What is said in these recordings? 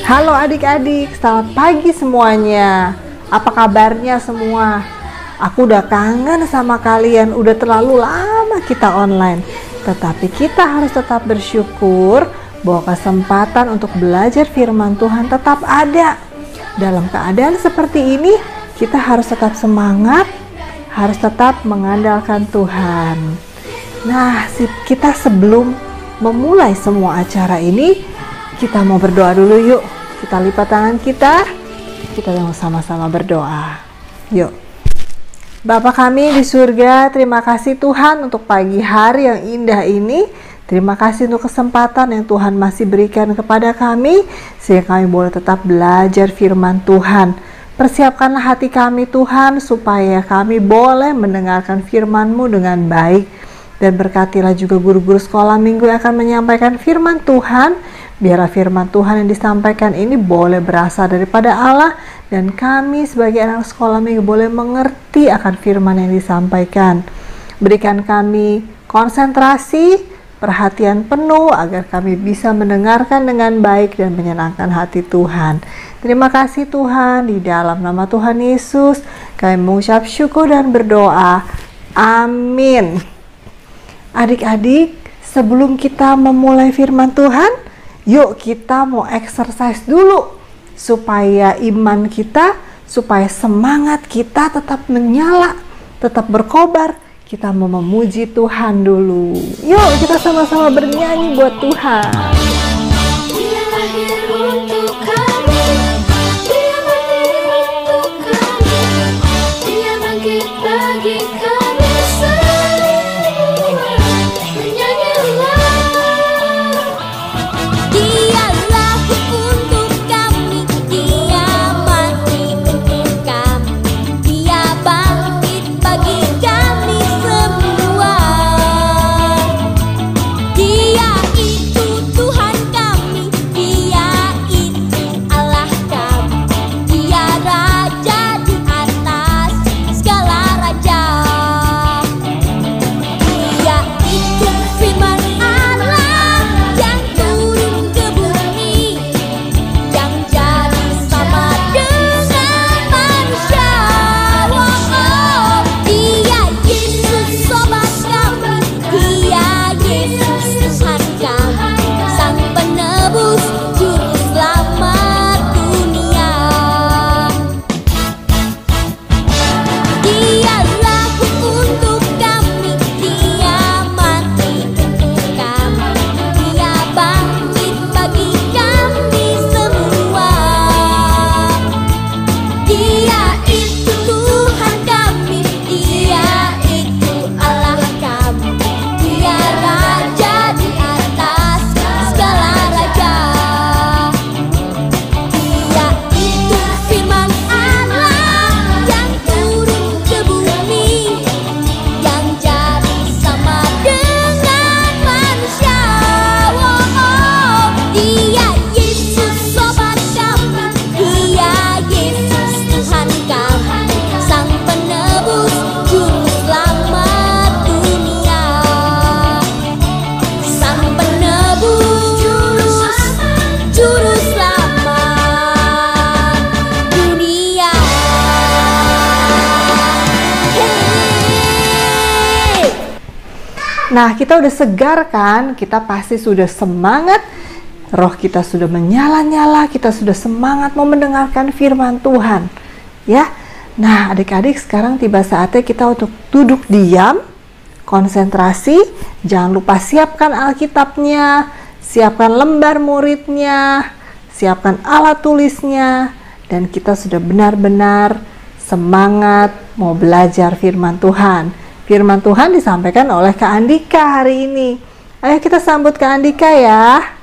Halo adik-adik, selamat pagi semuanya. Apa kabarnya semua? Aku udah kangen sama kalian, udah terlalu lama kita online. Tetapi kita harus tetap bersyukur bahwa kesempatan untuk belajar firman Tuhan tetap ada. Dalam keadaan seperti ini, kita harus tetap semangat, harus tetap mengandalkan Tuhan. Nah, kita sebelum memulai semua acara ini, kita mau berdoa dulu yuk. Kita lipat tangan kita mau sama-sama berdoa. Yuk. Bapa kami di surga, terima kasih Tuhan untuk pagi hari yang indah ini. Terima kasih untuk kesempatan yang Tuhan masih berikan kepada kami, sehingga kami boleh tetap belajar firman Tuhan. Persiapkanlah hati kami Tuhan, supaya kami boleh mendengarkan firman-Mu dengan baik. Dan berkatilah juga guru-guru sekolah minggu yang akan menyampaikan firman Tuhan. Biarlah firman Tuhan yang disampaikan ini boleh berasal daripada Allah, dan kami sebagai anak sekolah minggu boleh mengerti akan firman yang disampaikan. Berikan kami konsentrasi, perhatian penuh agar kami bisa mendengarkan dengan baik dan menyenangkan hati Tuhan. Terima kasih Tuhan, di dalam nama Tuhan Yesus kami mengucap syukur dan berdoa. Amin. Adik-adik, sebelum kita memulai firman Tuhan, yuk kita mau exercise dulu supaya iman kita, supaya semangat kita tetap menyala, tetap berkobar. Kita mau memuji Tuhan dulu. Yuk kita sama-sama bernyanyi buat Tuhan. Dia lahir untuk kami, Dia mati untuk kami, Dia bangkit bagi kami semua. Bernyanyilah. Dia lahir untuk kami, Dia mati untuk kami, Dia bangkit bagi kami semua. Dia itu Tuhan kami, Dia itu Allah kami, Dia Raja di atas segala raja. Dia itu firman Allah yang turun ke bumi, yang jadi sama dengan manusia. Oh, Dia Yesus sobat kami, Dia Yesus Tuhan kami, Sang Penebus Juru Selamat dunia. Dia lahir untuk kami, Dia mati untuk kami, Dia bangkit bagi kami semua. Dia itu Tuhan kami, Dia itu Allah kami, Dia Raja di atas segala raja. Dia itu firman Allah yang turun ke bumi, yang jadi sama dengan manusia. Oh, Dia Yesus sobat kami, Dia Yesus Tuhan kami, Sang Penebus Juru Selamat dunia. Sang Penebus Juru Selamat dunia. Hey. Nah, kita udah segar kan? Kita pasti sudah semangat. Roh kita sudah menyala-nyala, kita sudah semangat mau mendengarkan firman Tuhan. Ya. Nah, adik-adik, sekarang tiba saatnya kita untuk duduk diam, konsentrasi. Jangan lupa siapkan Alkitabnya, siapkan lembar muridnya, siapkan alat tulisnya, dan kita sudah benar-benar semangat mau belajar firman Tuhan. Firman Tuhan disampaikan oleh Kak Andika hari ini. Ayo kita sambut Kak Andika ya.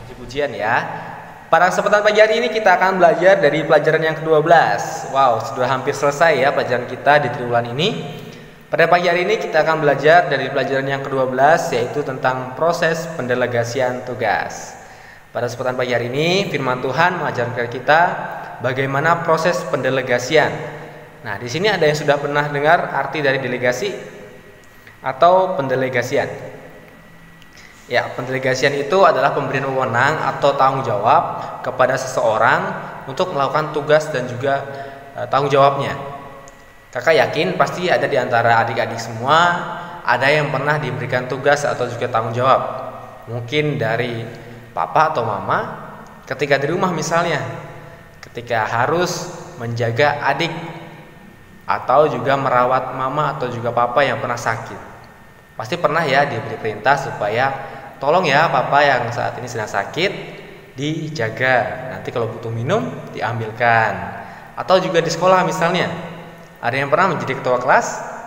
Puji-pujian ya. Pada kesempatan pagi hari ini kita akan belajar dari pelajaran yang ke-12. Wow, sudah hampir selesai ya pelajaran kita di triwulan ini. Pada pagi hari ini kita akan belajar dari pelajaran yang ke-12, yaitu tentang proses pendelegasian tugas. Pada kesempatan pagi hari ini firman Tuhan mengajarkan kita bagaimana proses pendelegasian. Nah, di sini ada yang sudah pernah dengar arti dari delegasi atau pendelegasian. Ya, pendelegasian itu adalah pemberian wewenang atau tanggung jawab kepada seseorang untuk melakukan tugas dan juga tanggung jawabnya. Kakak yakin pasti ada di antara adik-adik semua ada yang pernah diberikan tugas atau juga tanggung jawab. Mungkin dari papa atau mama ketika di rumah misalnya, ketika harus menjaga adik atau juga merawat mama atau juga papa yang pernah sakit. Pasti pernah ya diberi perintah supaya tolong ya papa yang saat ini sedang sakit dijaga. Nanti kalau butuh minum diambilkan. Atau juga di sekolah misalnya, ada yang pernah menjadi ketua kelas.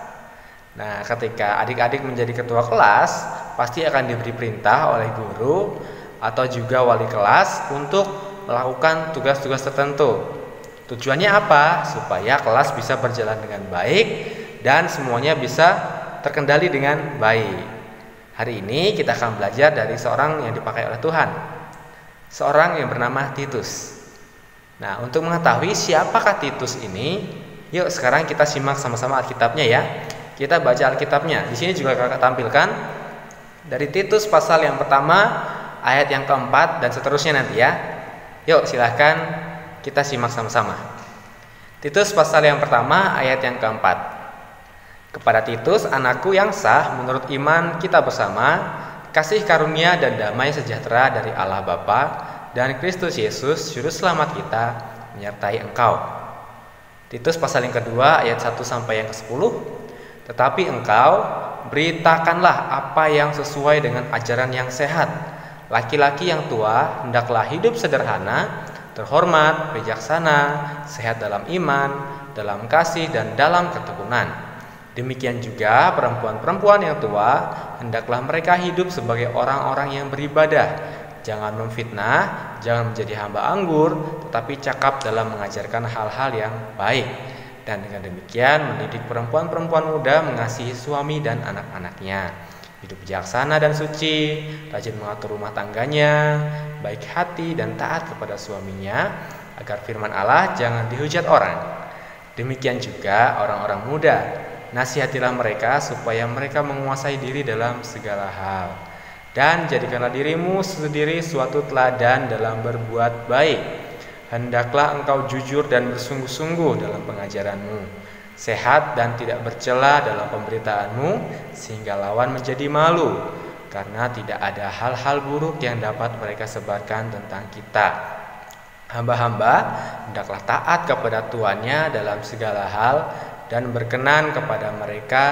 Nah, ketika adik-adik menjadi ketua kelas, pasti akan diberi perintah oleh guru atau juga wali kelas untuk melakukan tugas-tugas tertentu. Tujuannya apa? Supaya kelas bisa berjalan dengan baik dan semuanya bisa terkendali dengan baik. Hari ini kita akan belajar dari seorang yang dipakai oleh Tuhan, seorang yang bernama Titus. Nah, untuk mengetahui siapakah Titus ini, yuk sekarang kita simak sama-sama Alkitabnya ya. Kita baca Alkitabnya. Di sini juga kakak tampilkan dari Titus pasal yang pertama, ayat yang keempat dan seterusnya nanti ya. Yuk silahkan kita simak sama-sama. Titus pasal yang pertama, ayat yang keempat. Kepada Titus, anakku yang sah menurut iman kita bersama, kasih karunia dan damai sejahtera dari Allah Bapa dan Kristus Yesus juru selamat kita menyertai engkau. Titus pasal yang kedua ayat 1 sampai yang ke-10. Tetapi engkau beritakanlah apa yang sesuai dengan ajaran yang sehat. Laki-laki yang tua hendaklah hidup sederhana, terhormat, bijaksana, sehat dalam iman, dalam kasih dan dalam ketekunan. Demikian juga perempuan-perempuan yang tua hendaklah mereka hidup sebagai orang-orang yang beribadah. Jangan memfitnah, jangan menjadi hamba anggur, tetapi cakap dalam mengajarkan hal-hal yang baik. Dan dengan demikian mendidik perempuan-perempuan muda mengasihi suami dan anak-anaknya. Hidup bijaksana dan suci, rajin mengatur rumah tangganya, baik hati dan taat kepada suaminya, agar firman Allah jangan dihujat orang. Demikian juga orang-orang muda, nasihatilah mereka supaya mereka menguasai diri dalam segala hal. Dan jadikanlah dirimu sendiri suatu teladan dalam berbuat baik. Hendaklah engkau jujur dan bersungguh-sungguh dalam pengajaranmu, sehat dan tidak bercela dalam pemberitaanmu, sehingga lawan menjadi malu, karena tidak ada hal-hal buruk yang dapat mereka sebarkan tentang kita. Hamba-hamba hendaklah taat kepada tuannya dalam segala hal dan berkenan kepada mereka,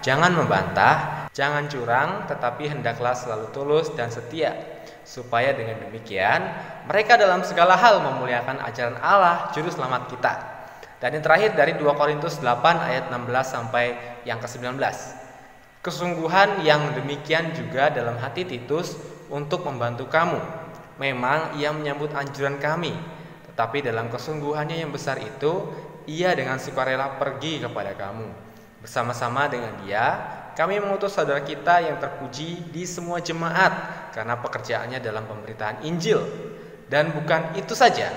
jangan membantah, jangan curang, tetapi hendaklah selalu tulus dan setia, supaya dengan demikian mereka dalam segala hal memuliakan ajaran Allah juru selamat kita. Dan yang terakhir dari 2 Korintus 8 ayat 16 sampai yang ke-19. Kesungguhan yang demikian juga dalam hati Titus untuk membantu kamu. Memang ia menyambut anjuran kami, tetapi dalam kesungguhannya yang besar itu ia dengan sukarela pergi kepada kamu. Bersama-sama dengan dia, kami mengutus saudara kita yang terpuji di semua jemaat karena pekerjaannya dalam pemberitaan Injil. Dan bukan itu saja,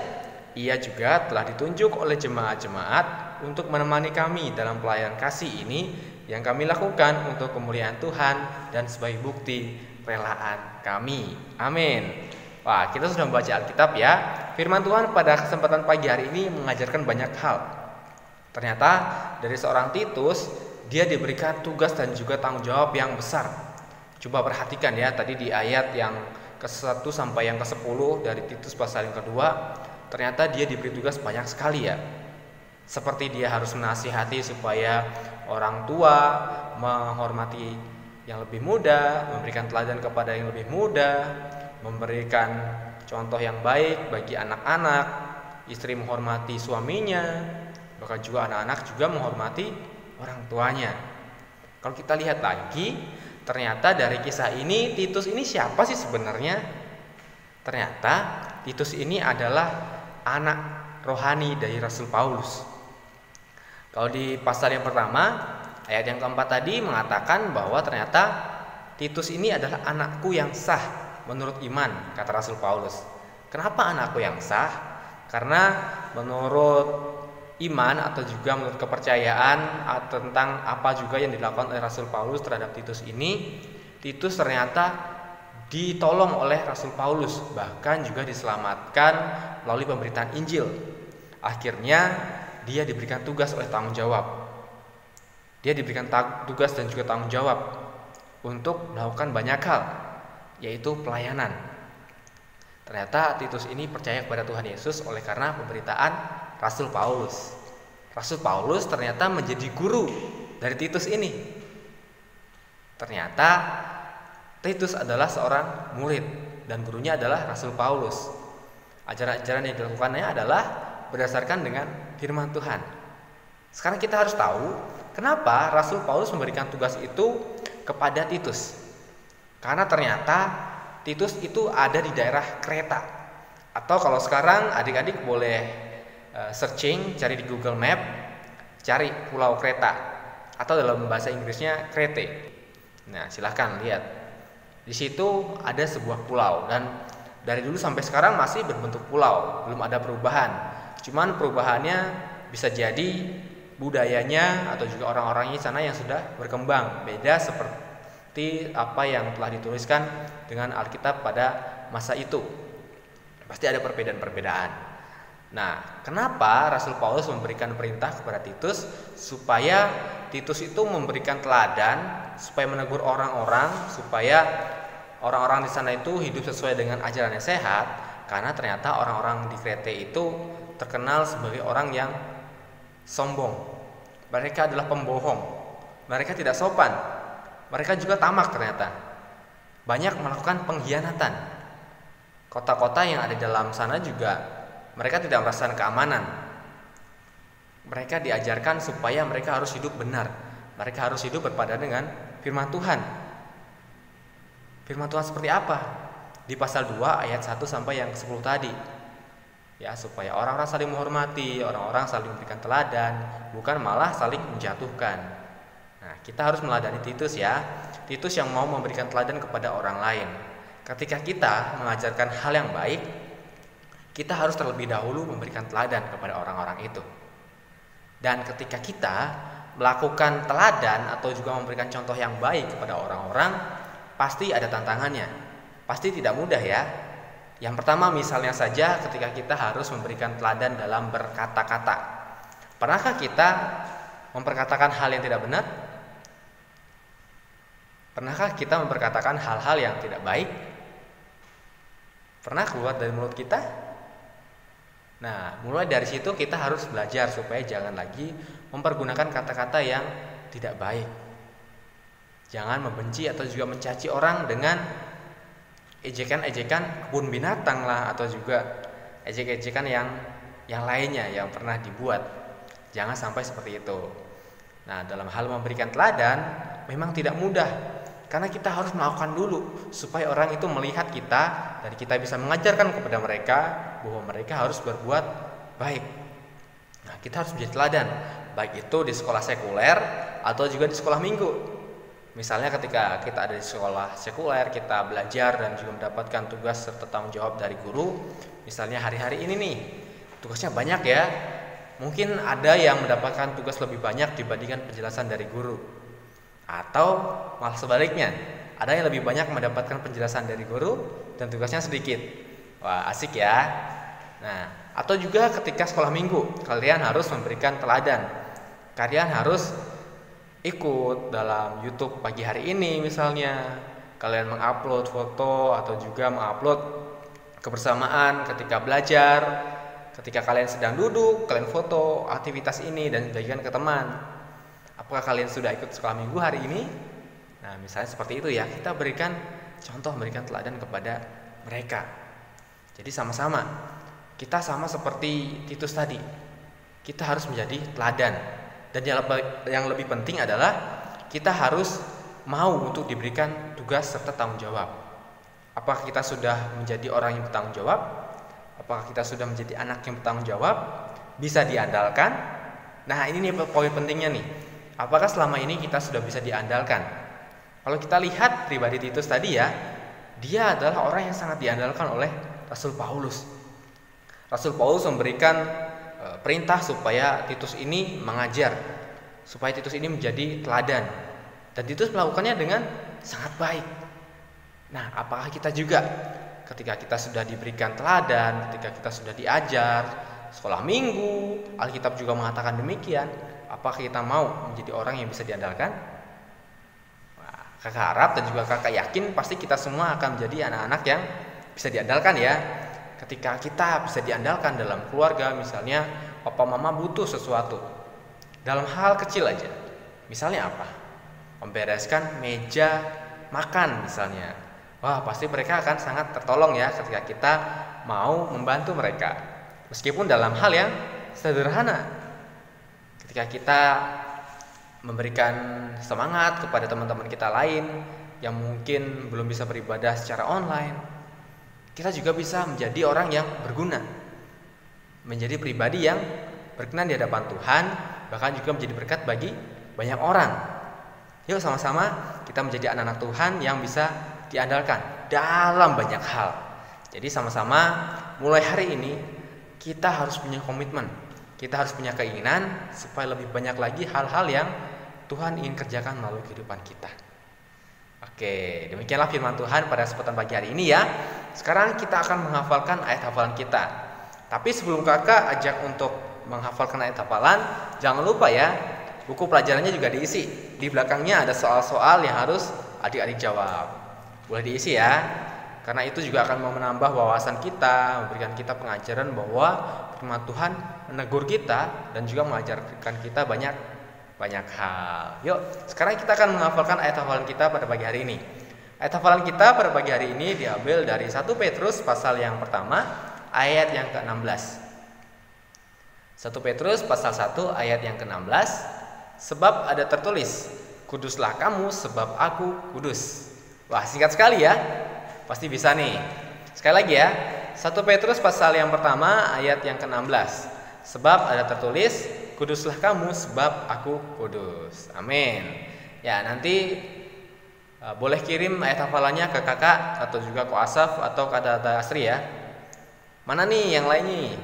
ia juga telah ditunjuk oleh jemaat-jemaat untuk menemani kami dalam pelayanan kasih ini yang kami lakukan untuk kemuliaan Tuhan dan sebagai bukti relaan kami. Amin. Wah, kita sudah membaca Alkitab ya. Firman Tuhan pada kesempatan pagi hari ini mengajarkan banyak hal. Ternyata dari seorang Titus, dia diberikan tugas dan juga tanggung jawab yang besar. Coba perhatikan ya, tadi di ayat yang ke-1 sampai yang ke-10 dari Titus pasal yang kedua, ternyata dia diberi tugas banyak sekali ya. Seperti dia harus menasihati supaya orang tua menghormati yang lebih muda, memberikan teladan kepada yang lebih muda, memberikan contoh yang baik bagi anak-anak, istri menghormati suaminya, bahkan juga anak-anak juga menghormati orang tuanya. Kalau kita lihat lagi, ternyata dari kisah ini Titus ini siapa sih sebenarnya? Ternyata Titus ini adalah anak rohani dari Rasul Paulus. Kalau di pasal yang pertama, ayat yang keempat tadi mengatakan bahwa ternyata Titus ini adalah anakku yang sah menurut iman, kata Rasul Paulus. Kenapa anakku yang sah? Karena menurut iman atau juga menurut kepercayaan tentang apa juga yang dilakukan oleh Rasul Paulus terhadap Titus ini, Titus ternyata ditolong oleh Rasul Paulus, bahkan juga diselamatkan melalui pemberitaan Injil. Akhirnya dia diberikan tugas oleh tanggung jawab. Dia diberikan tugas dan juga tanggung jawab untuk melakukan banyak hal, yaitu pelayanan. Ternyata Titus ini percaya kepada Tuhan Yesus oleh karena pemberitaan Rasul Paulus. Rasul Paulus ternyata menjadi guru dari Titus ini. Ternyata Titus adalah seorang murid dan gurunya adalah Rasul Paulus. Ajaran-ajaran yang dilakukannya adalah berdasarkan dengan firman Tuhan. Sekarang kita harus tahu kenapa Rasul Paulus memberikan tugas itu kepada Titus. Karena ternyata Titus itu ada di daerah Kreta. Atau kalau sekarang adik-adik boleh searching, cari di Google Map, cari Pulau Kreta atau dalam bahasa Inggrisnya Krete. Nah, silahkan lihat. Di situ ada sebuah pulau dan dari dulu sampai sekarang masih berbentuk pulau, belum ada perubahan. Cuman perubahannya bisa jadi budayanya atau juga orang-orangnya di sana yang sudah berkembang, beda seperti apa yang telah dituliskan dengan Alkitab pada masa itu. Pasti ada perbedaan-perbedaan. Nah, kenapa Rasul Paulus memberikan perintah kepada Titus supaya Titus itu memberikan teladan, supaya menegur orang-orang, supaya orang-orang di sana itu hidup sesuai dengan ajaran yang sehat? Karena ternyata orang-orang di Krete itu terkenal sebagai orang yang sombong. Mereka adalah pembohong. Mereka tidak sopan. Mereka juga tamak ternyata. Banyak melakukan pengkhianatan. Kota-kota yang ada di dalam sana juga mereka tidak merasakan keamanan. Mereka diajarkan supaya mereka harus hidup benar. Mereka harus hidup berpadan dengan firman Tuhan. Firman Tuhan seperti apa? Di pasal 2 ayat 1 sampai yang 10 tadi. Ya, supaya orang-orang saling menghormati, orang-orang saling memberikan teladan, bukan malah saling menjatuhkan. Nah, kita harus meladani Titus ya. Titus yang mau memberikan teladan kepada orang lain. Ketika kita mengajarkan hal yang baik, kita harus terlebih dahulu memberikan teladan kepada orang-orang itu. Dan ketika kita melakukan teladan atau juga memberikan contoh yang baik kepada orang-orang, pasti ada tantangannya. Pasti tidak mudah ya. Yang pertama misalnya saja ketika kita harus memberikan teladan dalam berkata-kata. Pernahkah kita memperkatakan hal yang tidak benar? Pernahkah kita memperkatakan hal-hal yang tidak baik? Pernah keluar dari mulut kita? Nah, mulai dari situ kita harus belajar supaya jangan lagi mempergunakan kata-kata yang tidak baik. Jangan membenci atau juga mencaci orang dengan ejekan-ejekan kebun binatang lah, atau juga ejek-ejekan yang lainnya yang pernah dibuat. Jangan sampai seperti itu. Nah, dalam hal memberikan teladan memang tidak mudah, karena kita harus melakukan dulu supaya orang itu melihat kita dan kita bisa mengajarkan kepada mereka bahwa mereka harus berbuat baik. Nah, kita harus menjadi teladan, baik itu di sekolah sekuler atau juga di sekolah minggu. Misalnya ketika kita ada di sekolah sekuler, kita belajar dan juga mendapatkan tugas serta tanggung jawab dari guru. Misalnya hari-hari ini nih, tugasnya banyak ya. Mungkin ada yang mendapatkan tugas lebih banyak dibandingkan penjelasan dari guru. Atau malah sebaliknya, ada yang lebih banyak mendapatkan penjelasan dari guru dan tugasnya sedikit. Wah, asik ya. Nah, atau juga ketika sekolah minggu, kalian harus memberikan teladan. Kalian harus ikut dalam YouTube pagi hari ini misalnya. Kalian mengupload foto atau juga mengupload kebersamaan ketika belajar. Ketika kalian sedang duduk, kalian foto aktivitas ini dan bagikan ke teman. Apakah kalian sudah ikut sekolah minggu hari ini? Nah, misalnya seperti itu ya. Kita berikan contoh, berikan teladan kepada mereka. Jadi sama-sama. Kita sama seperti Titus tadi. Kita harus menjadi teladan. Dan yang lebih penting adalah kita harus mau untuk diberikan tugas serta tanggung jawab. Apakah kita sudah menjadi orang yang bertanggung jawab? Apakah kita sudah menjadi anak yang bertanggung jawab? Bisa diandalkan? Nah, ini nih poin pentingnya nih. Apakah selama ini kita sudah bisa diandalkan? Kalau kita lihat pribadi Titus tadi ya, dia adalah orang yang sangat diandalkan oleh Rasul Paulus. Rasul Paulus memberikan perintah supaya Titus ini mengajar, supaya Titus ini menjadi teladan. Dan Titus melakukannya dengan sangat baik. Nah, apakah kita juga ketika kita sudah diberikan teladan, ketika kita sudah diajar, sekolah minggu, Alkitab juga mengatakan demikian, apakah kita mau menjadi orang yang bisa diandalkan? Nah, kakak harap dan juga kakak yakin pasti kita semua akan menjadi anak-anak yang bisa diandalkan ya. Ketika kita bisa diandalkan dalam keluarga, misalnya papa mama butuh sesuatu dalam hal kecil aja. Misalnya apa? Membereskan meja makan misalnya. Wah, pasti mereka akan sangat tertolong ya ketika kita mau membantu mereka. Meskipun dalam hal yang sederhana. Ketika kita memberikan semangat kepada teman-teman kita lain yang mungkin belum bisa beribadah secara online, kita juga bisa menjadi orang yang berguna. Menjadi pribadi yang berkenan di hadapan Tuhan, bahkan juga menjadi berkat bagi banyak orang. Yuk sama-sama kita menjadi anak-anak Tuhan yang bisa diandalkan dalam banyak hal. Jadi sama-sama mulai hari ini kita harus punya komitmen, kita harus punya keinginan supaya lebih banyak lagi hal-hal yang Tuhan ingin kerjakan melalui kehidupan kita. Oke, demikianlah firman Tuhan pada kesempatan pagi hari ini ya. Sekarang kita akan menghafalkan ayat hafalan kita. Tapi sebelum kakak ajak untuk menghafalkan ayat hafalan, jangan lupa ya, buku pelajarannya juga diisi. Di belakangnya ada soal-soal yang harus adik-adik jawab. Boleh diisi ya, karena itu juga akan menambah wawasan kita, memberikan kita pengajaran bahwa firman Tuhan menegur kita dan juga mengajarkan kita banyak hal. Yuk, sekarang kita akan menghafalkan ayat hafalan kita pada pagi hari ini. Ayat hafalan kita pada pagi hari ini diambil dari 1 Petrus pasal yang pertama, ayat yang ke-16. 1 Petrus pasal 1 ayat yang ke-16. Sebab ada tertulis, kuduslah kamu sebab aku kudus. Wah, singkat sekali ya. Pasti bisa nih. Sekali lagi ya. 1 Petrus pasal yang pertama ayat yang ke-16. Sebab ada tertulis, kuduslah kamu sebab aku kudus. Amin. Ya, nanti boleh kirim ayat hafalannya ke kakak atau juga ke Asaf atau ke Dada Asri ya. Mana nih yang lainnya?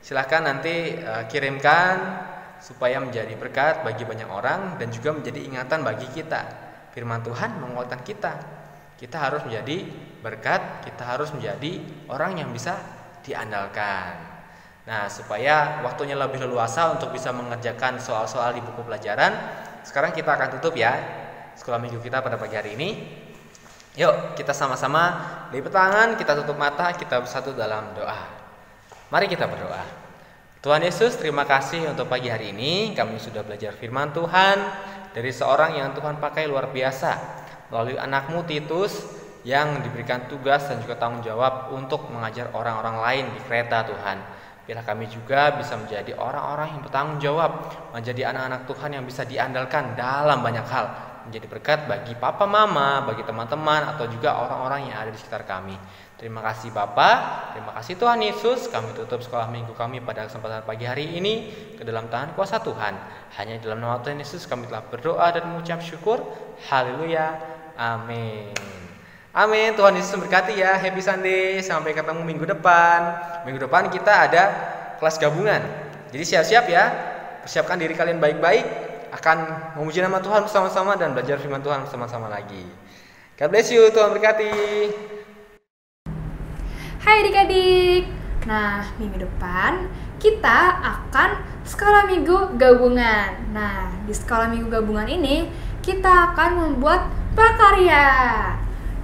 Silahkan nanti kirimkan supaya menjadi berkat bagi banyak orang dan juga menjadi ingatan bagi kita. Firman Tuhan menguatkan kita. Kita harus menjadi berkat, kita harus menjadi orang yang bisa diandalkan. Nah, supaya waktunya lebih leluasa untuk bisa mengerjakan soal-soal di buku pelajaran, sekarang kita akan tutup ya sekolah minggu kita pada pagi hari ini. Yuk, kita sama-sama lipat tangan, kita tutup mata, kita bersatu dalam doa. Mari kita berdoa. Tuhan Yesus, terima kasih untuk pagi hari ini. Kami sudah belajar firman Tuhan dari seorang yang Tuhan pakai luar biasa melalui anakmu Titus yang diberikan tugas dan juga tanggung jawab untuk mengajar orang-orang lain di kereta Tuhan. Biarlah kami juga bisa menjadi orang-orang yang bertanggung jawab, menjadi anak-anak Tuhan yang bisa diandalkan dalam banyak hal, menjadi berkat bagi papa mama, bagi teman-teman atau juga orang-orang yang ada di sekitar kami. Terima kasih Bapa, terima kasih Tuhan Yesus. Kami tutup sekolah minggu kami pada kesempatan pagi hari ini ke dalam tangan kuasa Tuhan. Hanya dalam nama Tuhan Yesus kami telah berdoa dan mengucap syukur. Haleluya, amin. Amin. Tuhan Yesus memberkati ya. Happy Sunday. Sampai ketemu minggu depan. Minggu depan kita ada kelas gabungan. Jadi siap-siap ya. Persiapkan diri kalian baik-baik. Akan memuji nama Tuhan bersama-sama dan belajar firman Tuhan bersama-sama lagi. God bless you. Tuhan berkati. Hai adik-adik. Nah, minggu depan kita akan sekolah minggu gabungan. Nah, di sekolah minggu gabungan ini kita akan membuat prakarya.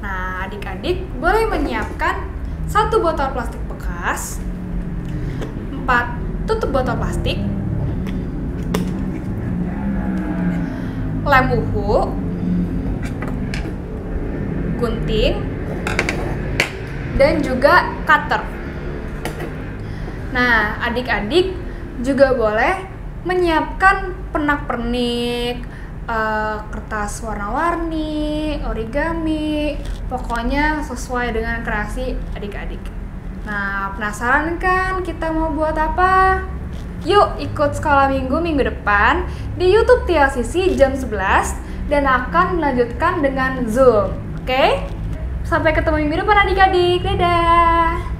Nah, adik-adik boleh menyiapkan 1 botol plastik bekas, 4 tutup botol plastik, lem uhu, gunting, dan juga cutter. Nah, adik-adik juga boleh menyiapkan pernak-pernik, kertas warna-warni, origami, pokoknya sesuai dengan kreasi adik-adik. Nah, penasaran kan kita mau buat apa? Yuk ikut sekolah minggu depan di YouTube TLCC jam 11 dan akan melanjutkan dengan Zoom. Oke? Sampai ketemu minggu depan adik-adik. Dadah!